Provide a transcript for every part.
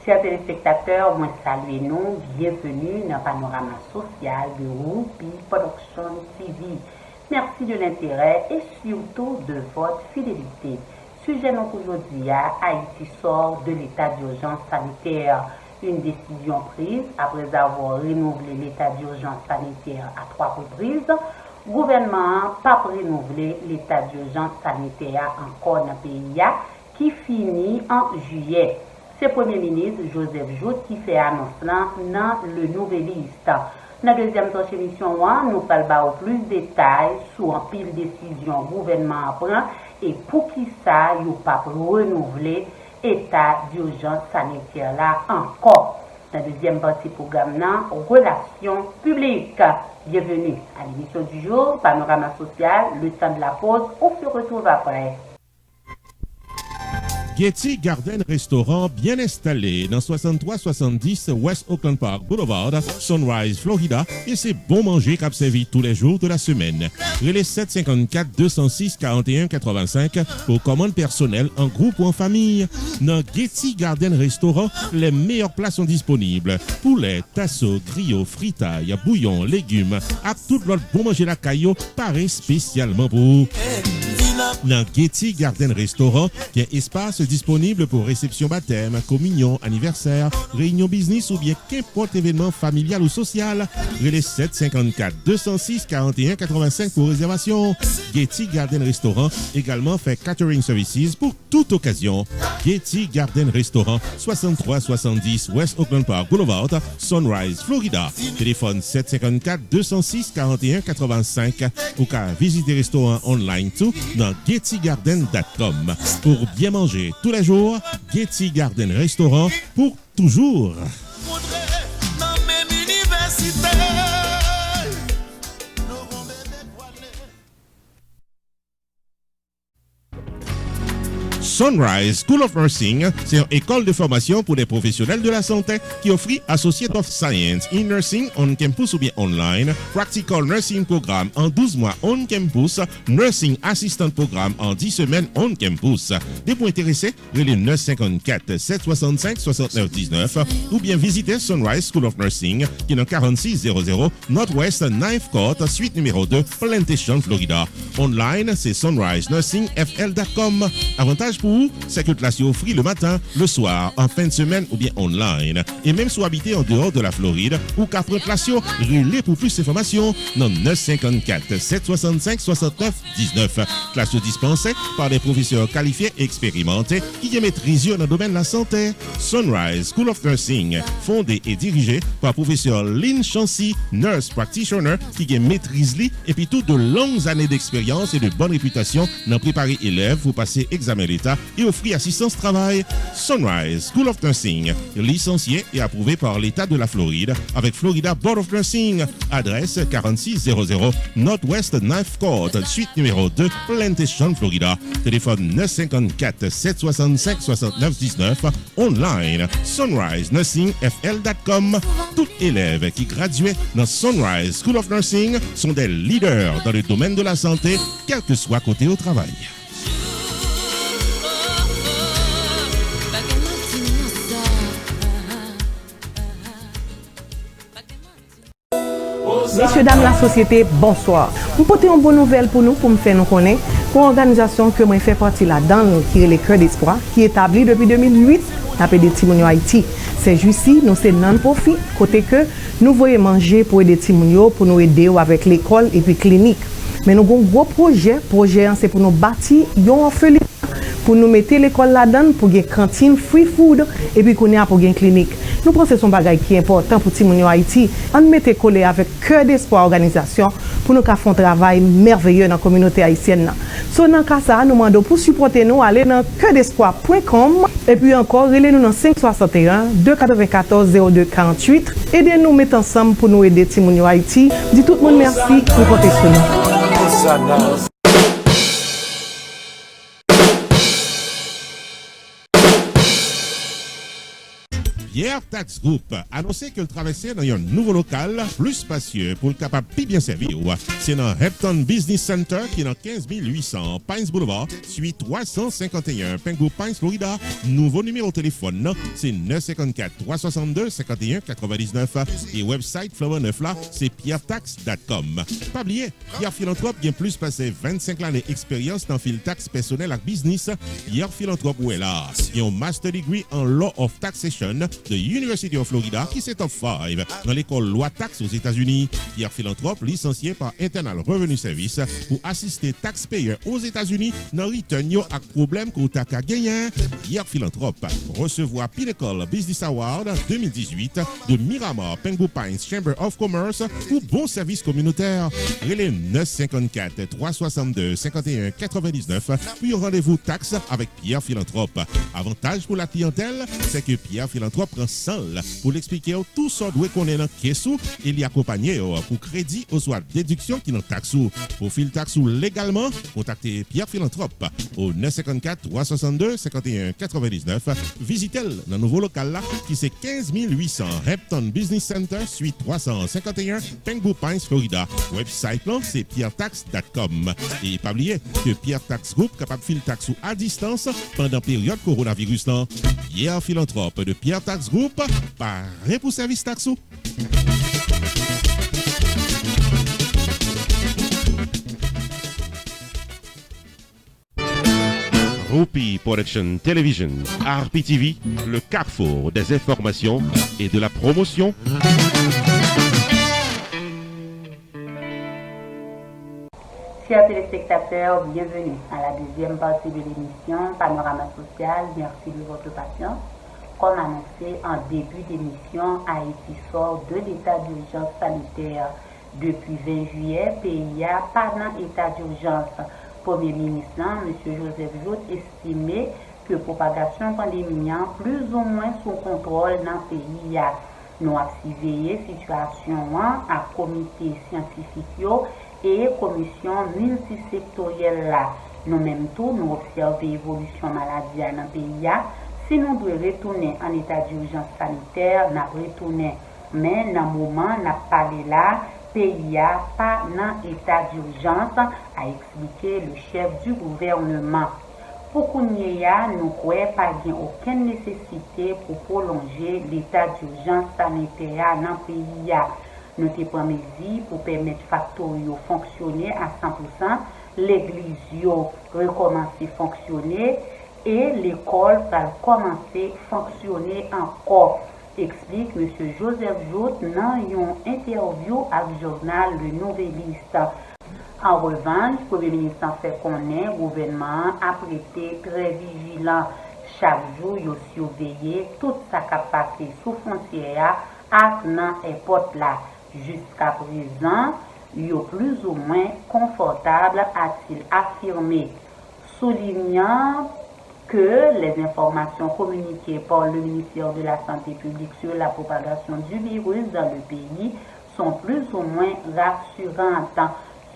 Chers téléspectateurs, moi saluez nous, bienvenue dans le panorama social de Roupi Production TV. Merci de l'intérêt et surtout de votre fidélité. Sujet donc aujourd'hui, Haïti sort de l'état d'urgence sanitaire. Une décision prise après avoir renouvelé l'état d'urgence sanitaire à 3 reprises. Le gouvernement n'a pas renouvelé l'état d'urgence sanitaire encore dans le pays qui finit en juillet. C'est le Premier ministre Joseph Jout qui fait annonce dans le Nouvelliste. Dans la deuxième émission, nous parlons plus de détails sur un pile décision gouvernement prend et pour qui ça, il n'y a pas renouveler l'état d'urgence sanitaire là encore. Dans la deuxième partie du programme, relations publiques. Bienvenue à l'émission du jour, Panorama Social, le temps de la pause, on se retrouve après. Getty Garden Restaurant bien installé dans 6370 West Oakland Park Boulevard, Sunrise, Florida, et c'est bon manger qu'a servi tous les jours de la semaine. Relais 754 206 41 85 pour commandes personnelles en groupe ou en famille. Dans Getty Garden Restaurant, les meilleures plats sont disponibles. Poulet, tasso, griot, fritaille, bouillon, légumes, à tout l'autre bon manger la caillou, paraît spécialement pour vous. Dans Getty Garden Restaurant, il y a espace disponible pour réception baptême, communion, anniversaire, réunion business ou bien qu'importe événement familial ou social. Relais 754 206 41 85 pour réservation. Getty Garden Restaurant également fait catering services pour toute occasion. Getty Garden Restaurant, 6370 West Oakland Park Boulevard, Sunrise, Florida. Téléphone 754 206 41 85 ou qu'à visiter restaurant online tout dans gettygarden.com. Pour bien manger tous les jours, Getty Garden Restaurant pour toujours. Sunrise School of Nursing, c'est une école de formation pour les professionnels de la santé qui offre Associate of Science in Nursing on campus ou bien online, Practical Nursing Programme en 12 mois on campus, Nursing Assistant Programme en 10 semaines on campus. Des points intéressés, relais 954 765 69 19 ou bien visitez Sunrise School of Nursing qui est dans 4600 Northwest 9th Court, suite numéro 2, Plantation, Florida. Online, c'est sunrisenursingfl.com. Avantage pour vous, c'est que la classe est offerte le matin, le soir, en fin de semaine ou bien online. Et même si vous habitez en dehors de la Floride ou qu'après classe, relais pour plus d'informations dans 954 765 69 19. Classe dispensée par des professeurs qualifiés et expérimentés qui maîtrisent dans le domaine de la santé. Sunrise School of Nursing, fondé et dirigé par professeur Lynn Chancy, nurse practitioner qui maîtrise et puis toutes de longues années d'expérience et de bonne réputation dans préparer élèves pour passer examen l'État et offrir assistance travail. Sunrise School of Nursing, licencié et approuvé par l'État de la Floride avec Florida Board of Nursing. Adresse 4600 Northwest 9th Court, suite numéro 2, Plantation, Florida. Téléphone 954 765 69 19. Online, sunrisenursingfl.com. Tout élève qui graduait dans Sunrise School of Nursing sont des leaders dans le domaine de la santé, quel que soit côté au travail. Messieurs, dames, la société, bonsoir. Vous portez une bonne nouvelle pour nous, pour me faire nous connaître, pour une organisation que moi fais partie là-dedans, qui est le Cœur d'Espoir, qui est établie depuis 2008, appelé Timounio Haïti. C'est juste ici, nous c'est non-profit, côté que nous voyons manger pour aider Timounio, pour nous aider avec l'école et puis clinique. Mais nous avons un gros projet, c'est pour nous bâtir un orphelinat, pour nous mettre l'école là-dedans, pour une cantine free food, et puis qu'on ait pour une clinique. Nous pensons que c'est un bagage qui est important pour Timounio Haïti. On mette collé avec Cœur d'Espoir organisation pour nous faire un travail merveilleux dans la communauté haïtienne. So, dans le cas ça, nous demandons pour supporter nous, aller dans cœurdespoir.com et puis encore, relez-nous dans 561 294 02 48. Aidez-nous à mettre ensemble pour nous aider Timounio Haïti. Dis tout le monde merci pour compter sur nous. Pierre Tax Group annoncé que le traversait dans un nouveau local plus spacieux pour le capable de bien servir. C'est dans Hampton Business Center qui est dans 15 800 Pines Boulevard, suite 351 Pengu Pines, Florida. Nouveau numéro de téléphone, c'est 954 362 51 99 et website Flower 9 là, c'est pierretax.com. Pas oublier, Pierre Philanthrope vient plus passer 25 ans d'expérience dans le taxe personnel et business. Pierre Philanthrope où est là. Il a un master degree en Law of Taxation de University of Florida qui c'est top 5 dans l'école loi taxe aux États-Unis. Pierre Philanthrope licencié par Internal Revenue Service pour assister taxpayers aux États-Unis dans return yo ak problème que t'as qu'à gagner. Pierre Philanthrope recevoir Pinnacle Business Award 2018 de Miramar Pengu Pines Chamber of Commerce pour bon service communautaire. Relais 954 362 51 99 puis rendez-vous taxe avec Pierre Philanthrope. Avantage pour la clientèle, c'est que Pierre Philanthrope prend seul pour l'expliquer tout ce doit qu'on est dans caisse et l'y accompagner pour crédit ou soit déduction qui dans taxe. Pour fil taxe légalement, contactez Pierre Philanthrope au 954 362 51 99. Visitez-le dans le nouveau local là qui c'est 15 800 Hampton Business Center, suite 351 Pengu Pines, Florida. Website là c'est pierretax.com. Et pas oublier que Pierre Tax Group capable fil taxe à distance pendant période coronavirus là. Pierre Philanthrope de Pierre Tax Group, parrain pour service taxo. Rupi Production Television, RPTV, le carrefour des informations et de la promotion. Chers téléspectateurs, bienvenue à la deuxième partie de l'émission Panorama Social. Merci de votre patience. Comme annoncé en début d'émission, Haïti sort de l'état d'urgence sanitaire. Depuis 20 juillet, PIA pas dans état d'urgence. Premier ministre, M. Joseph Jout, estimé que la propagation pandémique plus ou moins sous contrôle dans le pays. Nous avons surveillé la situation à comité scientifique et commission multisectorielle. Nous-mêmes tout, nous observons l'évolution maladie dans le pays. Si nous devons retourner en état d'urgence sanitaire, nous retournons. Mais dans le moment, nous parlé là, pays pas dans état d'urgence, a expliqué le chef du gouvernement. Pour qu'on y ait, nous ne croyons pas qu'il n'y a aucune nécessité pour prolonger l'état d'urgence sanitaire dans le pays. Nous avons pris mesures pour permettre les facteurs de fonctionner à 100%, l'église recommencer à fonctionner et l'école va commencer à fonctionner encore. Explique M. Joseph Jout dans une interview avec le journal Le Nouvelliste. En revanche, le Premier ministre fait connaître le gouvernement a prêté très vigilant. Chaque jour, il surveille tout ce qui a passé sous frontière à dans l'aéroport là. Jusqu'à présent, il est plus ou moins confortable, a-t-il affirmé, soulignant que les informations communiquées par le ministère de la Santé publique sur la propagation du virus dans le pays sont plus ou moins rassurantes.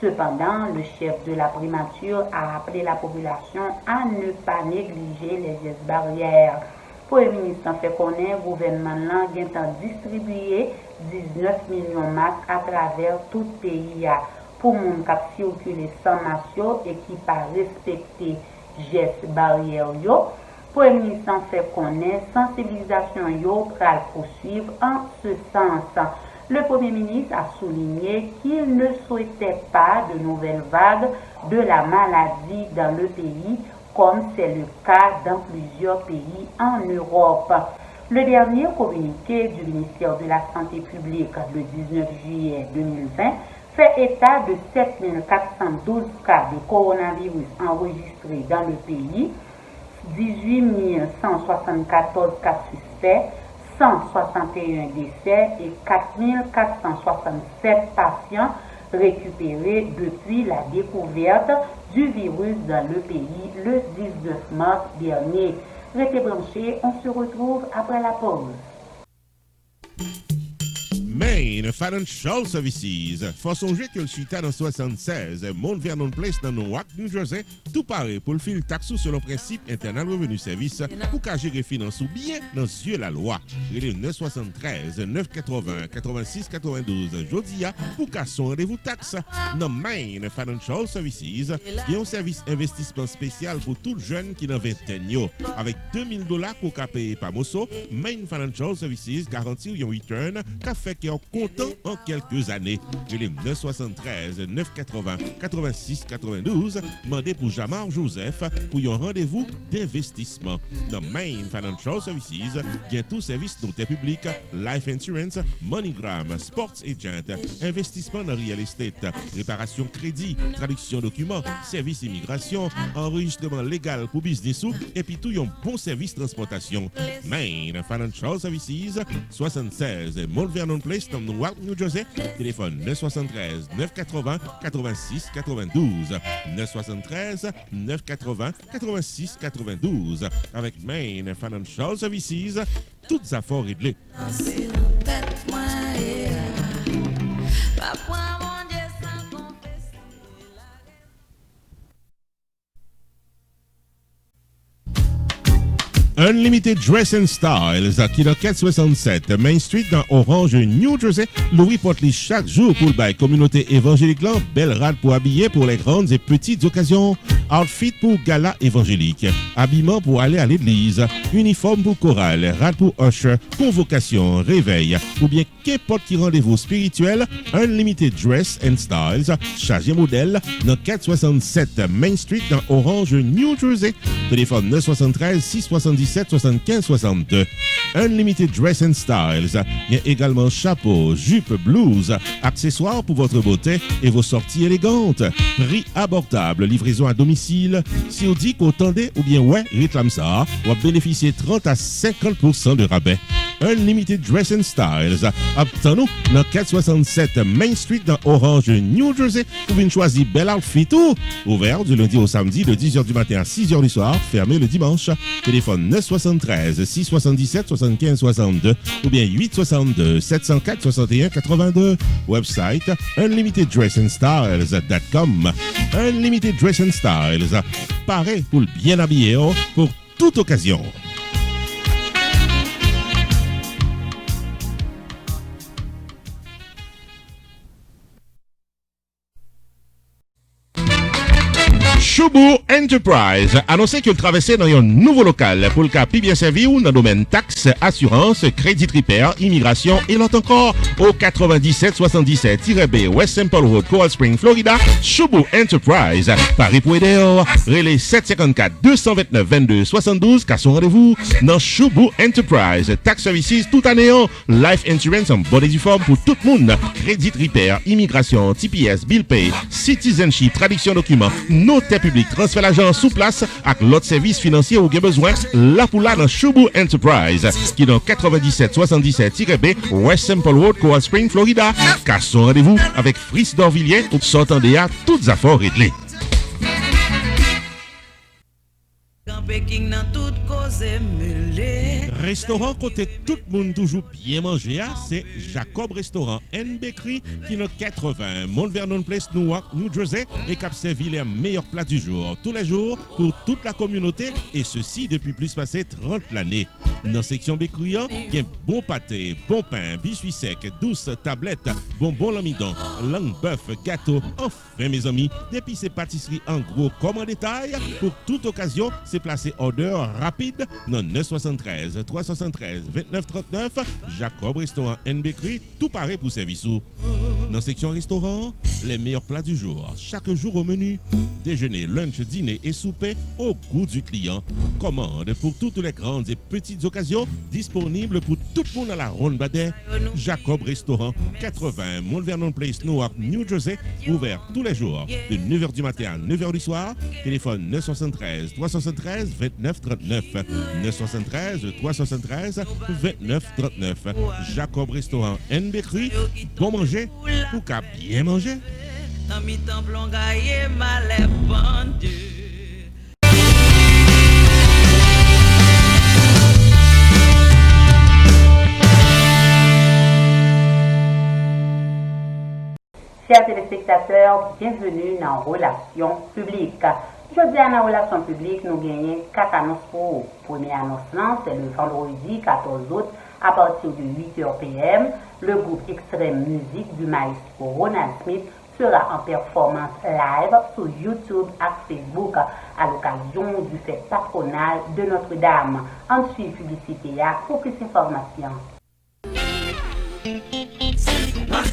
Cependant, le chef de la primature a appelé la population à ne pas négliger les gestes barrières. Pour le ministre fait connaître, le gouvernement a distribué 19 millions de masques à travers tout le pays. Pour les gens qui circulent sans masque et qui ne pas respecter gestes barrières, pour le ministre fait connaître, sensibilisation va poursuivre en ce sens. Le Premier ministre a souligné qu'il ne souhaitait pas de nouvelles vagues de la maladie dans le pays, comme c'est le cas dans plusieurs pays en Europe. Le dernier communiqué du ministère de la Santé publique le 19 juillet 2020 fait état de 7412 cas de coronavirus enregistrés dans le pays, 18 174 cas suspects, 161 décès et 4467 patients récupérés depuis la découverte du virus dans le pays le 19 mars dernier. Restez branchés, on se retrouve après la pause. Main Financial Services. Faut songer que le suite dans 76, Mount Vernon Place dans Newark, New Jersey, tout pareil pour le fil taxe sur le principe internal revenu service pour qu'à gérer finance ou bien dans yeux la loi. Il est 973 980 86 92 Jodia pour qu'à son rendez-vous taxe dans Main Financial Services. Il y a un service investissement spécial pour tout jeune qui n'a 20 ans. Avec $2000 pour qu'à payer par Mosso, Main Financial Services garantit un return qu'a fait qu'il est content en quelques années. Il est 973 980 86 92 demandé pour Jamar Joseph pour un rendez-vous d'investissement. Dans Main Financial Services, il y a tout service d'intérêt public, life insurance, MoneyGram, sports agent, investissement dans real estate, réparation crédit, traduction documents, service immigration, enregistrement légal pour business et puis tout un bon service transportation. Main Financial Services, 76 Mount Vernon Place, dans Newark, New Jersey. Téléphone 973 980 86 92. 973 980 86 92. Avec Main Financial Services, toutes affaires réglées. Unlimited Dress and Styles, qui dans 467 Main Street dans Orange, New Jersey, Louis Portly chaque jour pour le bail communauté évangélique là, belle rade pour habiller pour les grandes et petites occasions, outfit pour gala évangélique, habillement pour aller à l'église, uniforme pour chorale, rade pour usher, convocation, réveil, ou bien qu'importe qui rendez-vous spirituel, Unlimited Dress and Styles, chargé modèle dans 467 Main Street dans Orange, New Jersey, téléphone 973 677 75 62. Unlimited Dress and Styles. Il y a également chapeau, jupe, blouse, accessoires pour votre beauté et vos sorties élégantes. Prix abordable, livraison à domicile. Si vous dites qu'au tendez ou bien ouais, réclame ça, vous bénéficiez 30 à 50% de rabais. Unlimited Dress and Styles. Obtenez-nous dans 467 Main Street dans Orange, New Jersey. Vous pouvez choisir bel outfit tout. Ouvert du lundi au samedi de 10h du matin à 6h du soir. Fermé le dimanche. Téléphone 973 677 75 62 ou bien 862 704 61 82. Website unlimitedDressandStyles.com. Unlimited Dress and Styles. Pareil pour le bien habillé pour toute occasion. Choubourg Enterprise annoncé qu'il traversait dans un nouveau local pour le cas plus bien servi ou dans le domaine taxes, assurance, crédit repair, immigration et l'autre encore au 9777-B West Temple Road, Coral Spring, Florida. Choubourg Enterprise, Paris pour aider, relais 754-229-22-72 car son rendez-vous dans Choubourg Enterprise. Tax Services tout année, life insurance en bonne et due forme pour tout le monde, crédit repair, immigration, TPS, bill pay, citizenship, traduction documents, notaire public, transfert l'argent sous place avec l'autre service financier ou bien besoin, là pour là dans Choubourg Enterprise, qui est dans 9777-B West Temple Road, Coral Spring, Florida. Car son rendez-vous avec Fris d'Orvilliers pour sortir à toutes affaires réglées. Restaurant côté tout le monde toujours bien manger, c'est Jacob Restaurant and Bakery qui est 80 Mount Vernon Place, Newark, New Jersey et qui a servi les meilleurs plats du jour tous les jours pour toute la communauté et ceci depuis plus passé 30 l'année. Dans la section bakery, il y a bon pâté, bon pain, biscuits secs, douce tablette, bonbons l'amidon, langue bœuf, gâteau. Enfin mes amis, depuis ces pâtisseries en gros comme en détail, pour toute occasion, c'est placé order rapide dans 973 373 29 39 Jacob Restaurant and Bakery, tout pareil pour service. Dans section restaurant, les meilleurs plats du jour, chaque jour au menu, déjeuner, lunch, dîner et souper au goût du client. Commande pour toutes les grandes et petites occasions, disponibles pour tout le monde à la Ronde Badet. Jacob Restaurant, 80 Mount Vernon Place, Newark, New Jersey, ouvert tous les jours de 9h du matin à 9h du soir. Téléphone 973 373 29 39 973 373 29 39. Jacob Restaurant and Bakery, bon manger pour qu'à bien manger. Dans mi temps blongaye malè pendu. Chers téléspectateurs, bienvenue dans Relations publiques. Aujourd'hui, dans Relations publiques, nous gagnons 4 annonces pour vous. Première annonce, c'est le vendredi 14 août à partir de 8h PM. Le groupe Extrême Musique du maestro Ronald Smith sera en performance live sur YouTube et Facebook à l'occasion du fête patronale de Notre-Dame. Ensuite, publicité pour plus d'informations.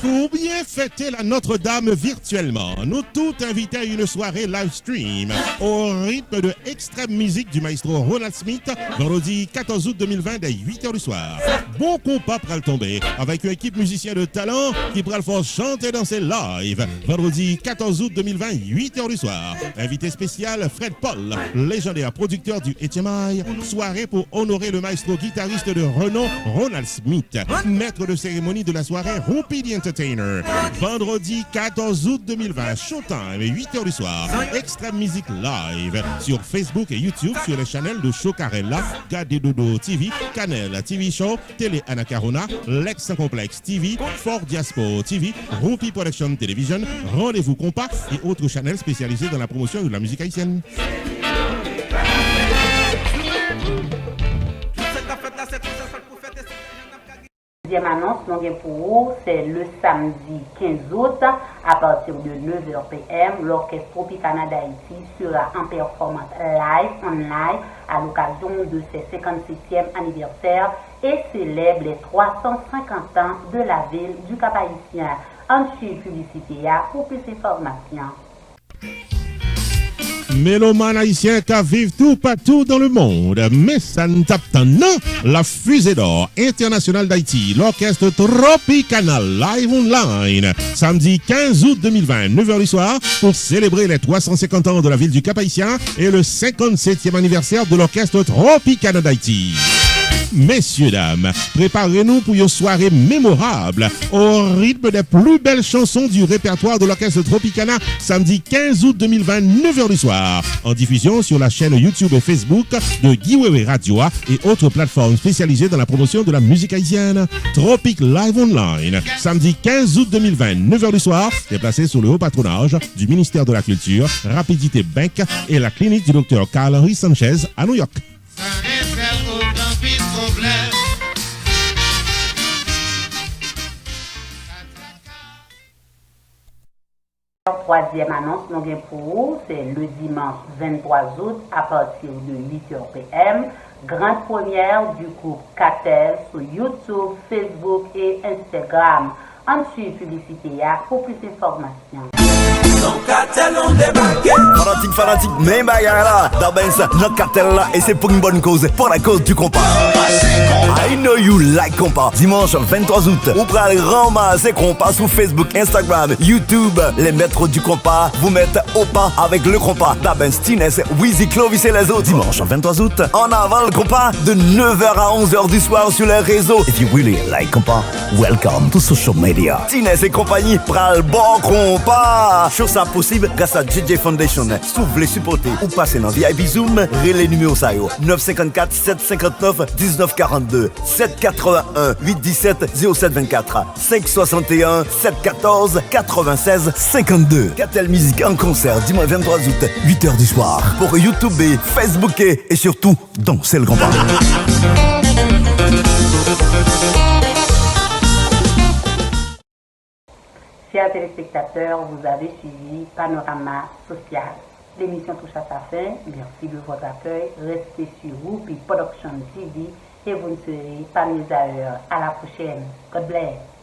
Pour bien fêter la Notre-Dame virtuellement, nous tous invités à une soirée live stream au rythme de Extrême Musique du maestro Ronald Smith, vendredi 14 août 2020 dès 8h du soir. Bon compas pral tomber avec une équipe musicien de talent qui pral faire chanter dans ses live. Vendredi 14 août 2020, 8h du soir. Invité spécial Fred Paul, légendaire producteur du HMI. Soirée pour honorer le maestro guitariste de renom Ronald Smith. Maître de cérémonie de la soirée Rupi the Entertainer. Vendredi 14 août 2020, showtime, 8h du soir. Extrême Musique live sur Facebook et YouTube sur les channels de Chocarella, Gade Dodo TV, Canel TV Show, Télé Anacarona, Lex Complex TV, Fort Diaspora TV, Rupi Production Television, Rendez-vous Compas et autres channels spécialisés dans la promotion de la musique haïtienne. Deuxième annonce, nous avons pour vous, c'est le samedi 15 août à partir de 9h PM. L'Orchestre Tropicana d'Haïti sera en performance live, online, à l'occasion de ses 57e anniversaire et célèbre les 350 ans de la ville du Cap-Haïtien. Ensuite, publicité pour plus d'informations. Méloman haïtien qui vivent tout partout dans le monde, mais ça ne tape pas non. La fusée d'or internationale d'Haïti, l'orchestre Tropicana live online, samedi 15 août 2020, 9h du soir, pour célébrer les 350 ans de la ville du Cap-Haïtien et le 57e anniversaire de l'orchestre Tropicana d'Haïti. Messieurs, dames, préparez-nous pour une soirée mémorable au rythme des plus belles chansons du répertoire de l'orchestre Tropicana samedi 15 août 2020, 9h du soir. En diffusion sur la chaîne YouTube et Facebook de Guiwewe Radio et autres plateformes spécialisées dans la promotion de la musique haïtienne. Tropic Live Online, samedi 15 août 2020, 9h du soir, déplacé sous le haut patronage du ministère de la Culture, Rapidité Bank et la clinique du docteur Carl Henry Sanchez à New York. Troisième annonce, nous avons pour vous, c'est le dimanche 23 août à partir de 8h PM. Grande première du groupe Catel sur YouTube, Facebook et Instagram. Ensuite, publicité pour plus d'informations. Fanatique, mais bagarre là, d'abord ça, notre cartel là, et c'est pour une bonne cause, pour la cause du compas. I know you like compas. Dimanche 23 août, vous pourrez ramasser compas sur Facebook, Instagram, YouTube. Les maîtres du compas vous mettent au pas avec le compas. D'abord Stines, Wheezy, Clovis et les autres. Dimanche 23 août, en avant le compas de 9h à 11h du soir sur les réseaux. If you really like compas, welcome to social media. Stines et compagnie, pral bon compas. Chose ça possible grâce à JJ Foundation. Si vous voulez supporter ou passer dans VIP Zoom, relais numéro ça 954 759 1942 781 817 0724 561 714 96 52. Catel Musique en concert dimanche 23 août 8h du soir pour YouTube et Facebook et surtout danser le grand pas. Chers téléspectateurs, vous avez suivi Panorama Social. L'émission touche à sa fin. Merci de votre accueil. Restez sur Rupi Production TV et vous ne serez pas mis à l'heure. À la prochaine. God bless.